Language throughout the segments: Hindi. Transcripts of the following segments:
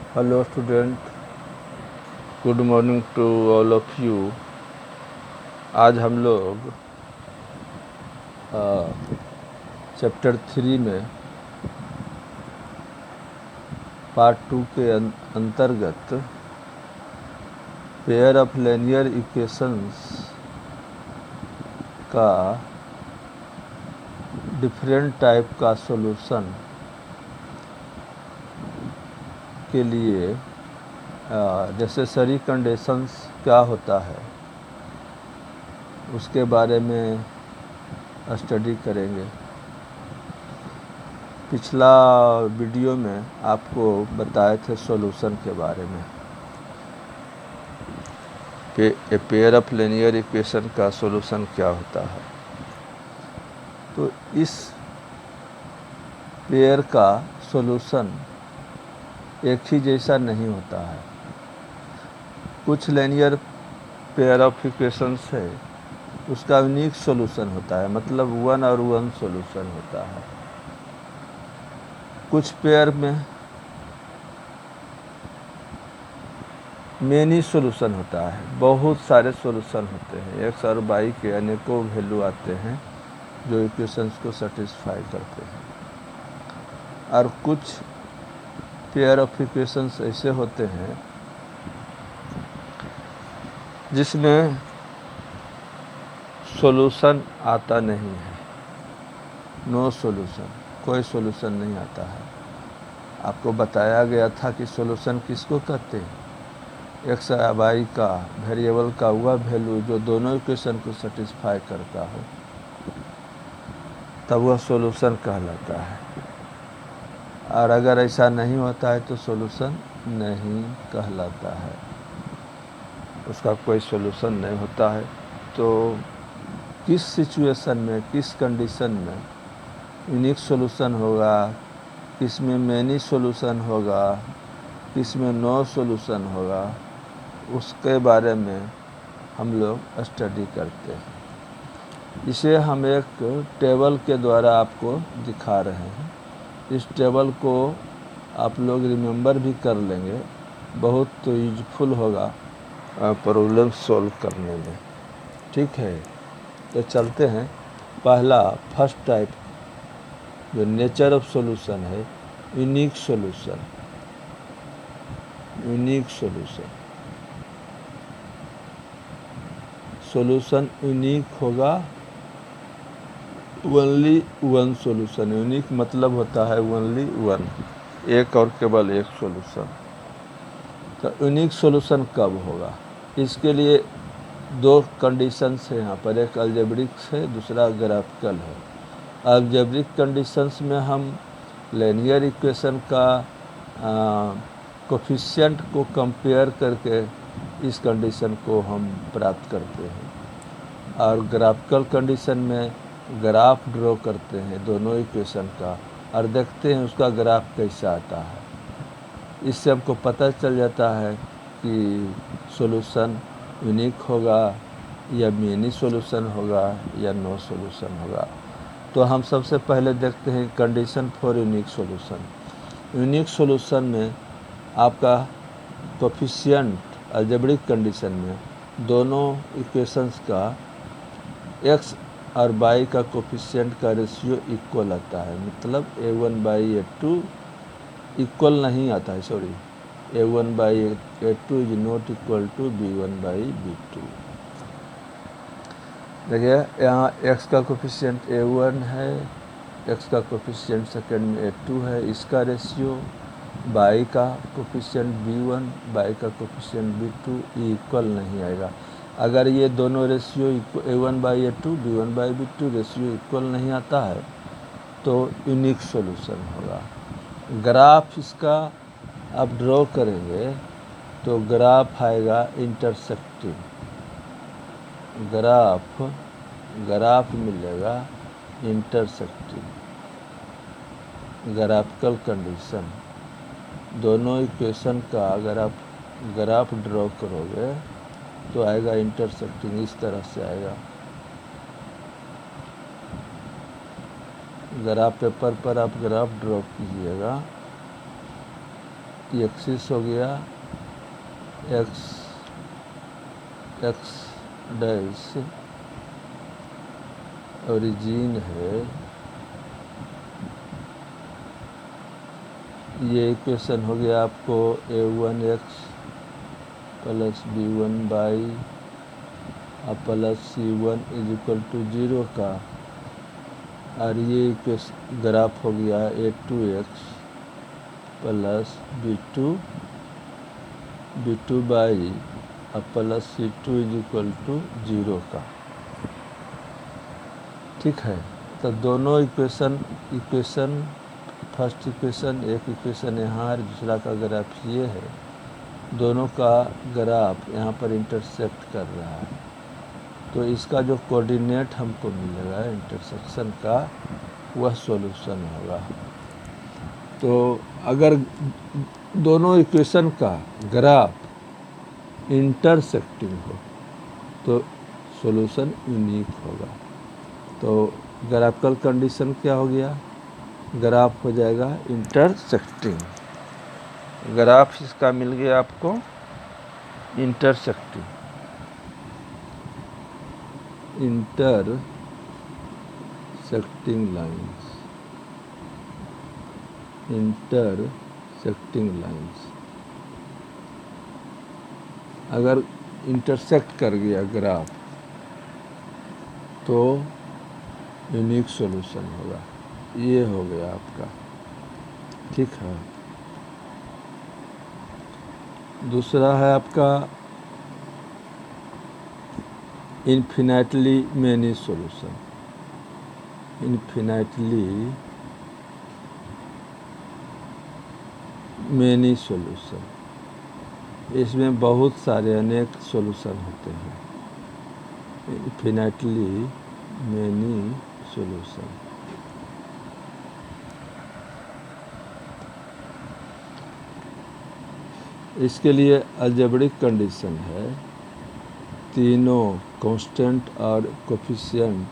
Hello student, good morning to all of you. आज हम लोग चैप्टर 3 में पार्ट 2 के अंतर्गत पेयर ऑफ लीनियर इक्वेशंस का डिफरेंट टाइप का सॉल्यूशन के लिए नेसेसरी कंडीशंस क्या होता है उसके बारे में स्टडी करेंगे। पिछला वीडियो में आपको बताए थे सॉल्यूशन के बारे में। पेयर ऑफ लीनियर इक्वेशन का सॉल्यूशन क्या होता है। तो इस पेयर का सॉल्यूशन एक ही जैसा नहीं होता है। कुछ लीनियर पेयर ऑफ इक्वेशंस है उसका यूनिक सॉल्यूशन होता है, मतलब 1 और 1 सॉल्यूशन होता है। कुछ पेयर में मेनी सॉल्यूशन होता है, बहुत सारे सॉल्यूशन होते हैं। एक्स और वाई के अनेकों वैल्यू आते हैं जो इक्वेशंस को सेटिस्फाई करते हैं। और कुछ पेयर ऑफ इक्वेशंस ऐसे होते हैं जिसमें सॉल्यूशन आता नहीं है, नो सॉल्यूशन, कोई सॉल्यूशन नहीं आता है। आपको बताया गया था कि सॉल्यूशन किसको कहते हैं। एक्स या वाई का वेरिएबल का वह वैल्यू जो दोनों इक्वेशन को सेटिस्फाई करता हो, तब वह सॉल्यूशन कहलाता है। और अगर ऐसा नहीं होता है तो सॉल्यूशन नहीं कहलाता है, उसका कोई सॉल्यूशन नहीं होता है। तो किस सिचुएशन में, किस कंडीशन में यूनिक सॉल्यूशन होगा, किस में मेनी सॉल्यूशन होगा, किस में नो सॉल्यूशन होगा, उसके बारे में हम लोग स्टडी करते हैं। इसे हम एक टेबल के द्वारा आपको दिखा रहे हैं। इस टेबल को आप लोग रिमेंबर भी कर लेंगे, बहुत यूजफुल होगा प्रॉब्लम सॉल्व करने में। ठीक है, तो चलते हैं। पहला फर्स्ट टाइप जो नेचर ऑफ सॉल्यूशन है, unique solution. Unique solution, solution unique होगा, ओनली वन सॉल्यूशन। यूनिक मतलब होता है ओनली वन, एक और केवल एक सॉल्यूशन। तो यूनिक सॉल्यूशन कब होगा, इसके लिए दो कंडीशंस है यहाँ पर। एक अलजेब्रिक है, दूसरा ग्राफिकल है। अलजेब्रिक कंडीशंस में हम लीनियर इक्वेशन का कोफिशिएंट को कंपेयर करके इस कंडीशन को हम प्राप्त करते हैं। और ग्राफिकल कंडीशन में ग्राफ ड्रॉ करते हैं दोनों इक्वेशन का और देखते हैं उसका ग्राफ कैसा आता है। इससे हमको पता चल जाता है कि सॉल्यूशन यूनिक होगा या मेनी सॉल्यूशन होगा या नो सॉल्यूशन होगा। तो हम सबसे पहले देखते हैं condition for unique solution. Unique solution में आपका कोफिशिएंट अलजेब्रिक कंडीशन में दोनों इक्वेशंस का एक्स और वाई का कोफिशिएंट का रेशियो इक्वल आता है, मतलब a1/a2 इक्वल नहीं आता है, sorry, a1/a2 is not equal to b1/b2। देखिए यहाँ x का कोफिशिएंट a1 है, x का कोफिशिएंट सेकेंड में a2 है, इसका रेशियो y का कोफिशिएंट b1, y का कोफिशिएंट b2 इक्वल नहीं आएगा। अगर ये दोनों ratio a1/a2 b1/b2 ratio equal नहीं आता है तो यूनिक सॉल्यूशन होगा। ग्राफ इसका आप ड्रॉ करेंगे तो ग्राफ आएगा इंटरसेक्टिंग। ग्राफ मिलेगा इंटरसेक्टिंग। ग्राफिकल कंडीशन, दोनों इक्वेशन का अगर आप ग्राफ ड्रॉ करोगे तो आएगा इंटरसेक्टिंग, इस तरह से आएगा। ग्राफ पेपर पर आप ग्राफ ड्रॉ कीजिएगा एक्सिस हो गया, एक्स एक्स डैश ओरिजिन है। ये इक्वेशन हो गया आपको a1x plus b1 plus c1 is equal to 0 का, और ये इक्वेशन ग्राफ हो गया a2x plus b2 by plus c2 is equal to 0 का। ठीक है, तो दोनों इक्वेशन फर्स्ट इक्वेशन, एक इक्वेशन यहाँ और दूसरा का ग्राफ ये है, दोनों का ग्राफ यहाँ पर इंटरसेक्ट कर रहा है, तो इसका जो कोऑर्डिनेट हमको मिलेगा इंटरसेक्शन का, वह सॉल्यूशन होगा। तो अगर दोनों इक्वेशन का ग्राफ इंटरसेक्टिंग हो तो सॉल्यूशन यूनिक होगा। तो ग्राफिकल कंडीशन क्या हो गया, ग्राफ हो जाएगा इंटरसेक्टिंग। ग्राफ इसका मिल गया आपको इंटरसेक्टिंग लाइंस। अगर इंटरसेक्ट कर गया ग्राफ तो यूनिक सॉल्यूशन होगा। ये हो गया आपका। ठीक है, दूसरा है आपका infinitely many solution. Infinitely many solution, इसमें बहुत सारे अनेक सॉल्यूशन होते हैं। इन्फिनाइटली मैनी सॉल्यूशन, इसके लिए अलजेब्रिक कंडीशन है, तीनों कांस्टेंट और कोफिशिएंट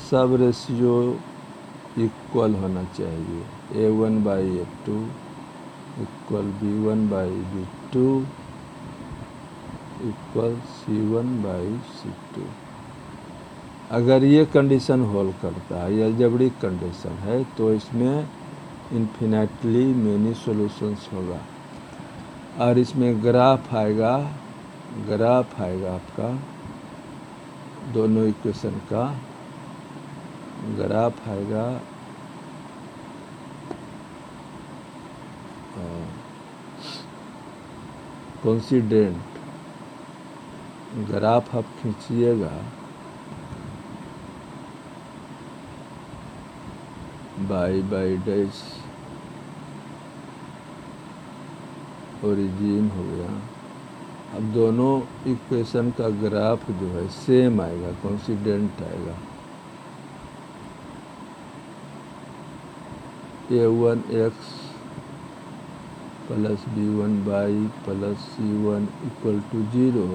सब रेशियो इक्वल होना चाहिए। a1/a2 equal b1/b2 equal c1/c2। अगर ये कंडीशन होल्ड करता है, ये अलजेब्रिक कंडीशन है, तो इसमें इन्फिनाइटली मैनी सॉल्यूशंस होगा। और इसमें ग्राफ आएगा आपका दोनों इक्वेशन का ग्राफ आएगा कोइंसिडेंट। ग्राफ आप खींचिएगा बाई डैश ओरिजिन हो गया। अब दोनों इक्वेशन का ग्राफ जो है सेम आएगा, कोइंसिडेंट आएगा। a1x plus b1 plus c1 equal to 0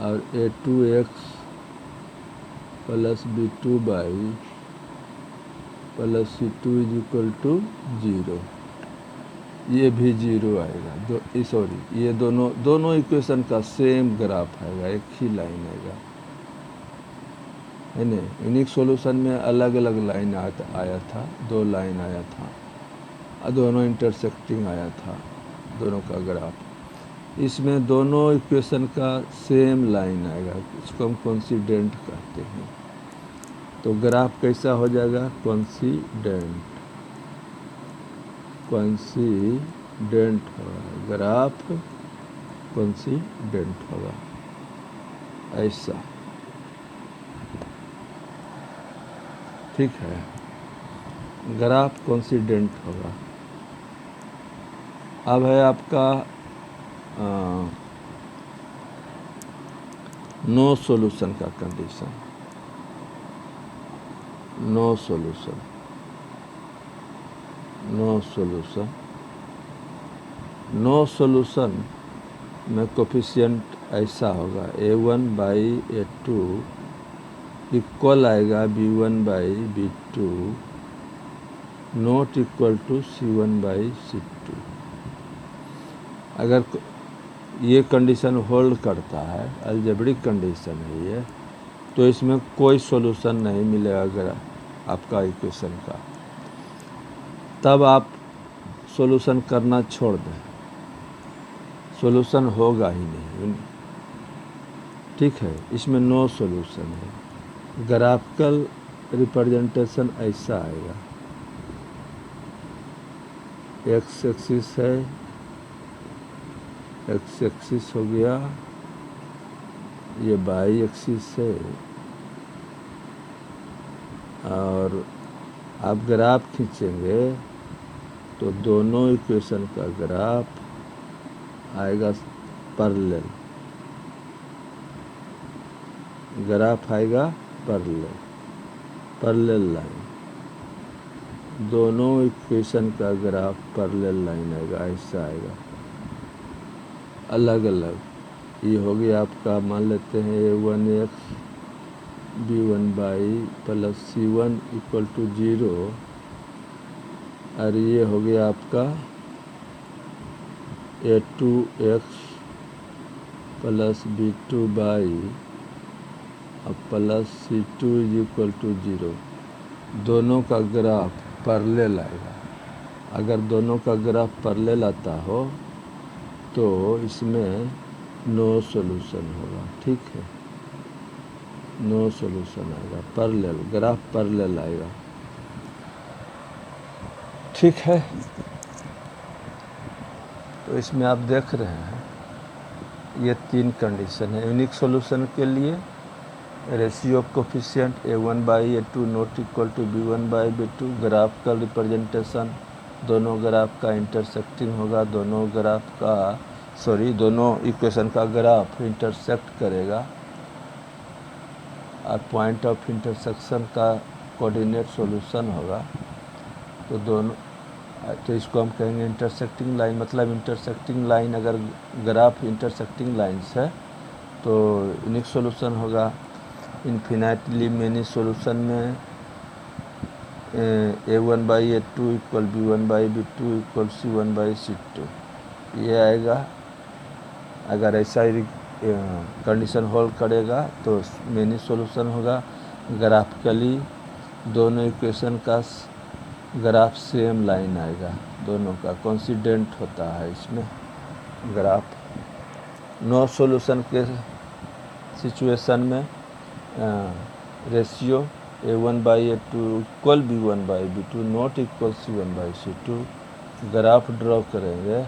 और a2x plus b2 plus c2 is equal to 0, ये भी 0 आएगा। ये दोनों इक्वेशन का सेम ग्राफ आएगा, एक ही लाइन आएगा, है ना। यूनिक सॉल्यूशन में अलग अलग लाइन आया था, 2 लाइन आया था, और दोनों इंटरसेक्टिंग आया था, दोनों का ग्राफ। इसमें दोनों इक्वेशन का सेम लाइन आएगा, इसको हम कोइंसिडेंट कहते हैं। तो ग्राफ कैसा हो जाएगा, कोइंसिडेंट होगा, ग्राफ कोइंसिडेंट होगा, ऐसा। ठीक है, ग्राफ कोइंसिडेंट होगा। अब है आपका नो सॉल्यूशन का कंडीशन। नो सॉल्यूशन में कोफिशिएंट ऐसा होगा, a1/a2 इक्वल आएगा b1/b2 not equal to C1/C2। अगर ये कंडीशन होल्ड करता है, अलजेब्रिक कंडीशन है ये, तो इसमें कोई सॉल्यूशन नहीं मिलेगा अगर आपका इक्वेशन का, तब आप सॉल्यूशन करना छोड़ दें, सॉल्यूशन होगा ही नहीं, ठीक है। इसमें नो सॉल्यूशन है। ग्राफिकल रिप्रेजेंटेशन ऐसा आएगा, एक्स एक्सिस है, एक्स एक्सिस हो गया, ये वाई एक्सिस है, और आप ग्राफ खींचेंगे तो दोनों इक्वेशन का ग्राफ आएगा पैरेलल, ग्राफ आएगा पैरेलल लाइन, दोनों इक्वेशन का ग्राफ पैरेलल लाइन आएगा, ऐसा आएगा अलग अलग। ये हो गया आपका, मान लेते हैं A1x B1y plus C1 equal to 0, और ये हो गया आपका A2x प्लस B2y और प्लस C2 इक्वल टू 0। दोनों का ग्राफ पैरेलल आएगा। अगर दोनों का ग्राफ पैरेलल आता हो तो इसमें नो सॉल्यूशन होगा, ठीक है, नो सॉल्यूशन आएगा, पैरेलल, ग्राफ पैरेलल आएगा, ठीक है। तो इसमें आप देख रहे हैं ये 3 कंडीशन है यूनिक सॉल्यूशन के लिए। Ratio of coefficient A1/A2 not equal to B1/B2, graph का रिप्रेजेंटेशन, दोनों ग्राफ का इंटरसेक्टिंग होगा, दोनों इक्वेशन का ग्राफ इंटरसेक्ट करेगा, और पॉइंट ऑफ इंटरसेक्शन का कोऑर्डिनेट सॉल्यूशन होगा। तो इसको हम कहेंगे इंटरसेक्टिंग लाइन। मतलब इंटरसेक्टिंग लाइन, अगर ग्राफ इंटरसेक्टिंग लाइन्स है तो यूनिक सॉल्यूशन होगा। इन्फिनाइटली मेनी सॉल्यूशन में A1/A2 equal B1/B2 equal C1/C2 ये आएगा। अगर ऐसा ही कंडीशन होल्ड करेगा तो मेनी सॉल्यूशन होगा। ग्राफिकली दोनों इक्वेशन का ग्राफ सेम लाइन आएगा, दोनों का कोइंसिडेंट होता है इसमें ग्राफ। नो सॉल्यूशन के सिचुएशन में ratio A1/A2 equal B1/B2 not equal C1/C2, graph draw करेंगे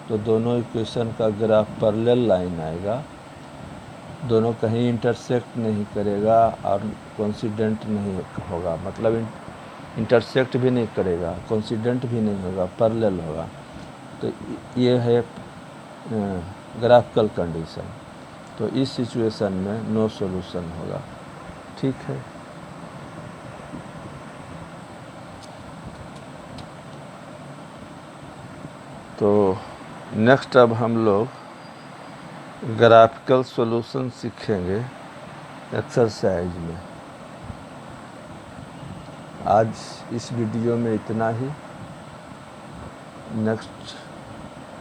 तो दोनों इक्वेशन का ग्राफ पैरेलल लाइन आएगा, दोनों कहीं इंटरसेक्ट नहीं करेगा और कोइंसिडेंट नहीं होगा। मतलब इंटरसेक्ट भी नहीं करेगा, कोइंसिडेंट भी नहीं होगा, पैरेलल होगा। तो ये है ग्राफिकल कंडीशन। तो इस सिचुएशन में नो सॉल्यूशन होगा, ठीक है। तो नेक्स्ट अब हम लोग ग्राफिकल सॉल्यूशन सीखेंगे एक्सरसाइज में। आज इस वीडियो में इतना ही। नेक्स्ट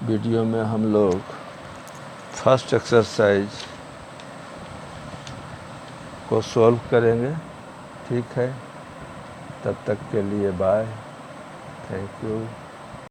वीडियो में हम लोग फर्स्ट एक्सरसाइज को सॉल्व करेंगे, ठीक है। तब तक के लिए बाय, थैंक यू।